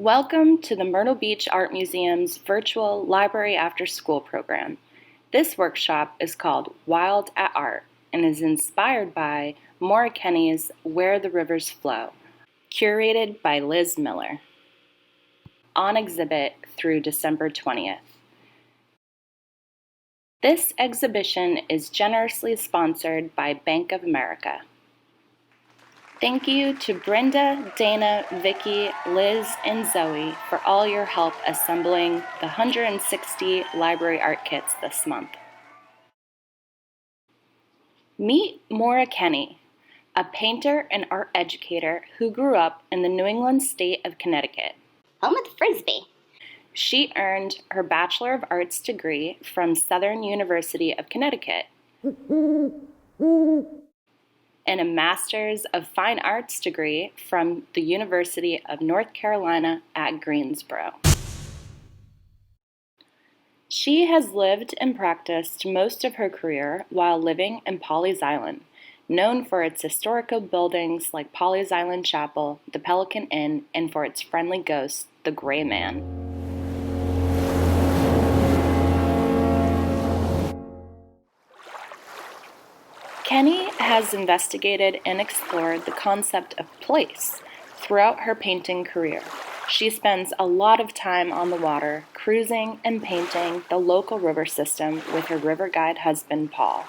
Welcome to the Myrtle Beach Art Museum's virtual Library After School program. This workshop is called Wild at Art and is inspired by Maura Kenny's Where the Rivers Flow, curated by Liz Miller. On exhibit through December 20th. This exhibition is generously sponsored by Bank of America. Thank you to Brenda, Dana, Vicky, Liz, and Zoe for all your help assembling the 160 library art kits this month. Meet Maura Kenny, a painter and art educator who grew up in the New England state of Connecticut. Home of the Frisbee. She earned her Bachelor of Arts degree from Southern University of Connecticut and a Master's of Fine Arts degree from the University of North Carolina at Greensboro. She has lived and practiced most of her career while living in Pawleys Island, known for its historical buildings like Pawleys Island Chapel, the Pelican Inn, and for its friendly ghost, the Gray Man. Kenny has investigated and explored the concept of place throughout her painting career. She spends a lot of time on the water, cruising and painting the local river system with her river guide husband, Paul.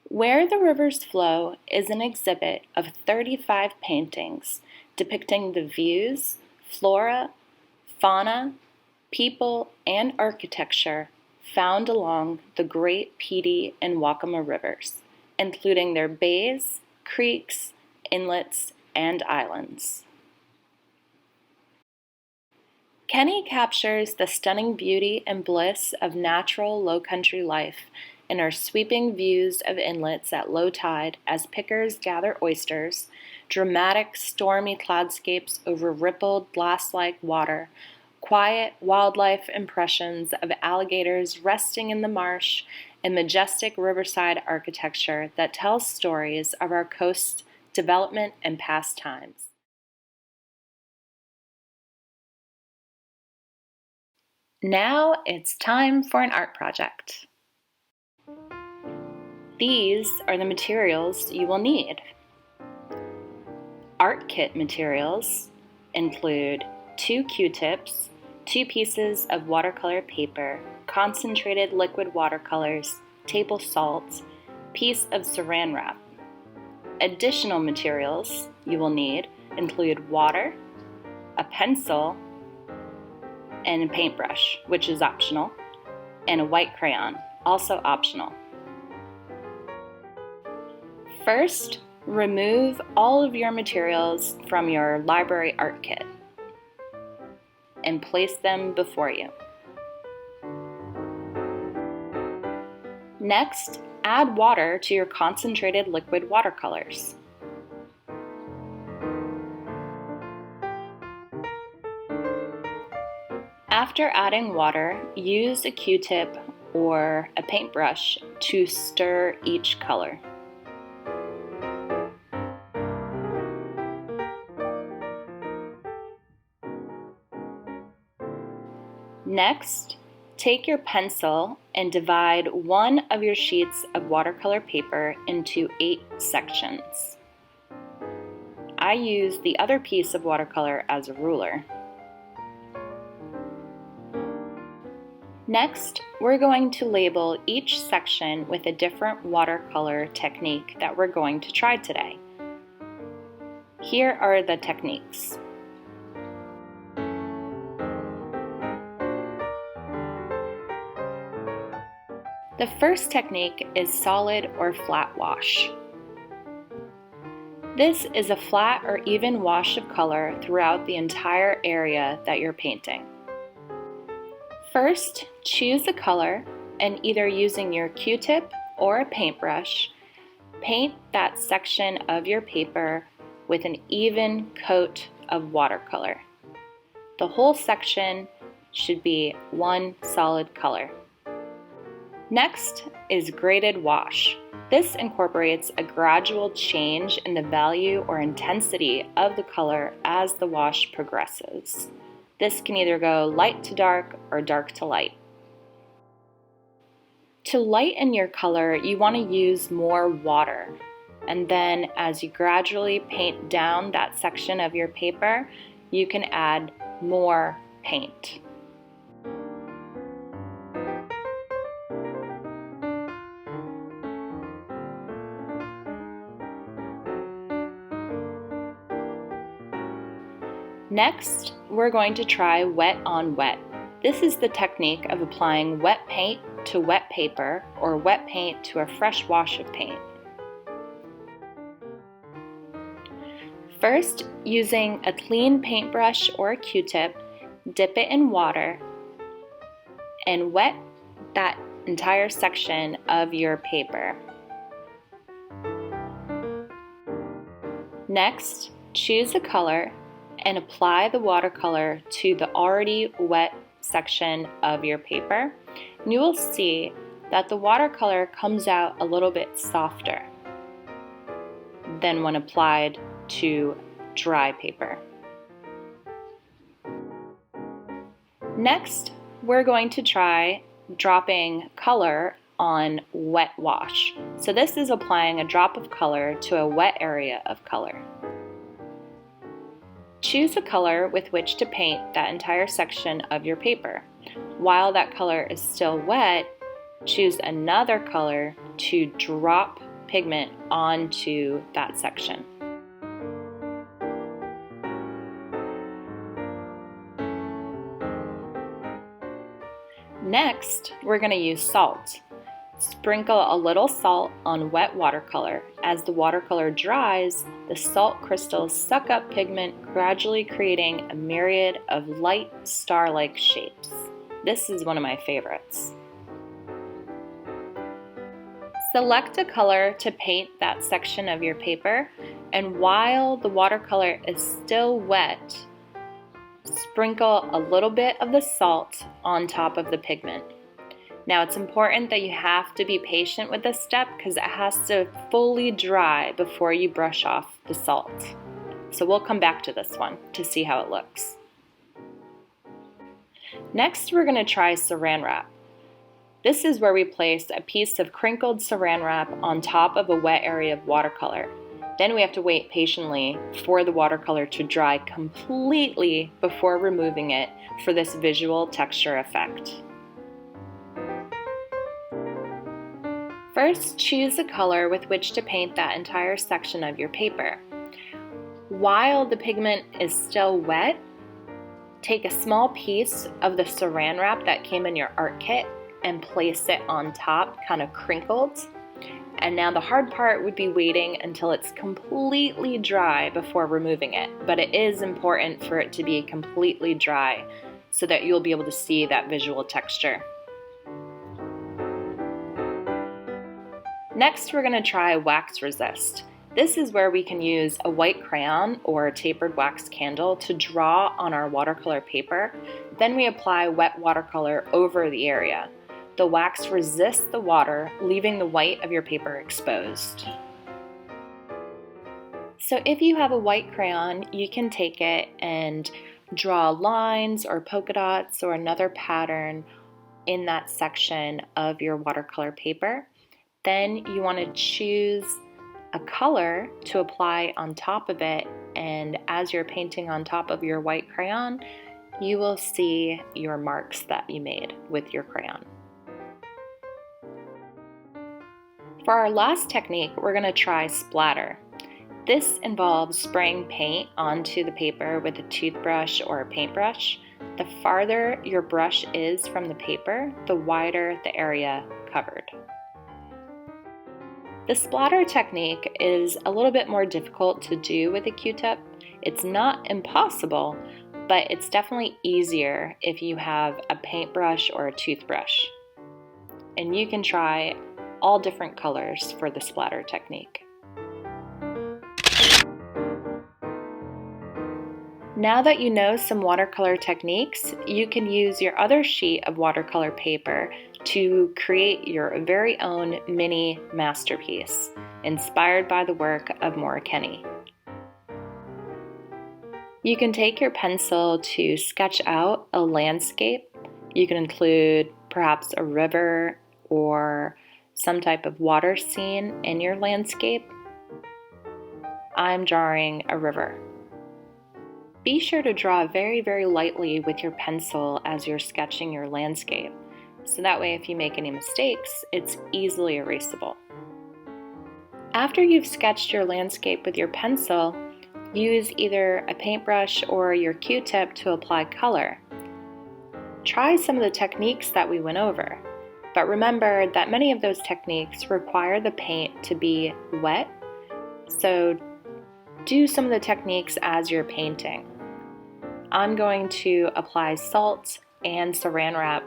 Where the Rivers Flow is an exhibit of 35 paintings depicting the views, flora, fauna, people, and architecture found along the Great Petey and Waccamaw rivers, including their bays, creeks, inlets, and islands. Kenny captures the stunning beauty and bliss of natural low-country life in her sweeping views of inlets at low tide as pickers gather oysters, dramatic stormy cloudscapes over rippled glass-like water, quiet wildlife impressions of alligators resting in the marsh, and majestic riverside architecture that tells stories of our coast's development and past times. Now it's time for an art project. These are the materials you will need. Art kit materials include 2 Q-tips, 2 pieces of watercolor paper, concentrated liquid watercolors, table salt, piece of Saran Wrap. Additional materials you will need include water, a pencil, and a paintbrush, which is optional, and a white crayon, also optional. First, remove all of your materials from your library art kit and place them before you. Next, add water to your concentrated liquid watercolors. After adding water, use a Q-tip or a paintbrush to stir each color. Next, take your pencil and divide one of your sheets of watercolor paper into 8 sections. I use the other piece of watercolor as a ruler. Next, we're going to label each section with a different watercolor technique that we're going to try today. Here are the techniques. The first technique is solid or flat wash. This is a flat or even wash of color throughout the entire area that you're painting. First, choose a color and either using your Q-tip or a paintbrush, paint that section of your paper with an even coat of watercolor. The whole section should be one solid color. Next is graded wash. This incorporates a gradual change in the value or intensity of the color as the wash progresses. This can either go light to dark or dark to light. To lighten your color, you want to use more water. And then as you gradually paint down that section of your paper, you can add more paint. Next, we're going to try wet on wet. This is the technique of applying wet paint to wet paper or wet paint to a fresh wash of paint. First, using a clean paintbrush or a Q-tip, dip it in water and wet that entire section of your paper. Next, choose a color and apply the watercolor to the already wet section of your paper. And you will see that the watercolor comes out a little bit softer than when applied to dry paper. Next, we're going to try dropping color on wet wash. So this is applying a drop of color to a wet area of color. Choose a color with which to paint that entire section of your paper. While that color is still wet, choose another color to drop pigment onto that section. Next, we're going to use salt. Sprinkle a little salt on wet watercolor. As the watercolor dries, the salt crystals suck up pigment, gradually creating a myriad of light star-like shapes. This is one of my favorites. Select a color to paint that section of your paper, and while the watercolor is still wet, sprinkle a little bit of the salt on top of the pigment. Now it's important that you have to be patient with this step because it has to fully dry before you brush off the salt. So we'll come back to this one to see how it looks. Next, we're going to try Saran Wrap. This is where we place a piece of crinkled Saran Wrap on top of a wet area of watercolor. Then we have to wait patiently for the watercolor to dry completely before removing it for this visual texture effect. First, choose a color with which to paint that entire section of your paper. While the pigment is still wet, take a small piece of the Saran Wrap that came in your art kit and place it on top, kind of crinkled. And now the hard part would be waiting until it's completely dry before removing it. But it is important for it to be completely dry so that you'll be able to see that visual texture. Next, we're going to try Wax Resist. This is where we can use a white crayon or a tapered wax candle to draw on our watercolor paper. Then we apply wet watercolor over the area. The wax resists the water, leaving the white of your paper exposed. So if you have a white crayon, you can take it and draw lines or polka dots or another pattern in that section of your watercolor paper. Then you want to choose a color to apply on top of it, and as you're painting on top of your white crayon, you will see your marks that you made with your crayon. For our last technique, we're going to try splatter. This involves spraying paint onto the paper with a toothbrush or a paintbrush. The farther your brush is from the paper, the wider the area covered. The splatter technique is a little bit more difficult to do with a Q-tip. It's not impossible, but it's definitely easier if you have a paintbrush or a toothbrush. And you can try all different colors for the splatter technique. Now that you know some watercolor techniques, you can use your other sheet of watercolor paper to create your very own mini masterpiece inspired by the work of Maura Kenny. You can take your pencil to sketch out a landscape. You can include perhaps a river or some type of water scene in your landscape. I'm drawing a river. Be sure to draw very, very lightly with your pencil as you're sketching your landscape, so that way if you make any mistakes, it's easily erasable. After you've sketched your landscape with your pencil, use either a paintbrush or your Q-tip to apply color. Try some of the techniques that we went over, but remember that many of those techniques require the paint to be wet, so do some of the techniques as you're painting. I'm going to apply salt and Saran Wrap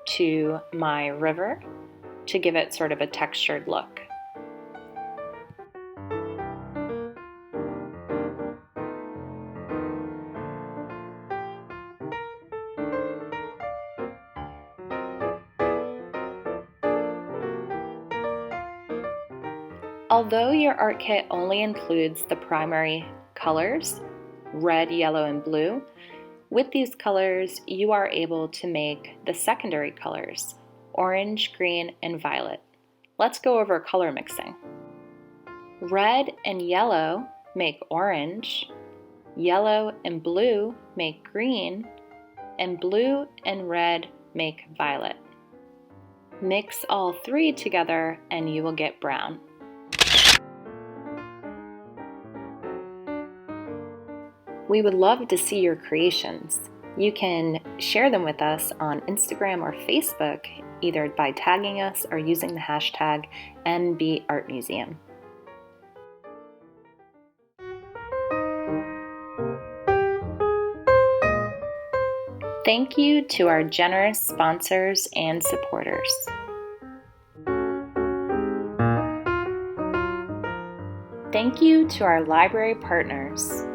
to my river to give it sort of a textured look. Although your art kit only includes the primary colors, red, yellow, and blue, with these colors you are able to make the secondary colors, orange, green, and violet. Let's go over color mixing. Red and yellow make orange, yellow and blue make green, and blue and red make violet. Mix all three together and you will get brown. We would love to see your creations. You can share them with us on Instagram or Facebook, either by tagging us or using the hashtag MBArtMuseum. Thank you to our generous sponsors and supporters. Thank you to our library partners.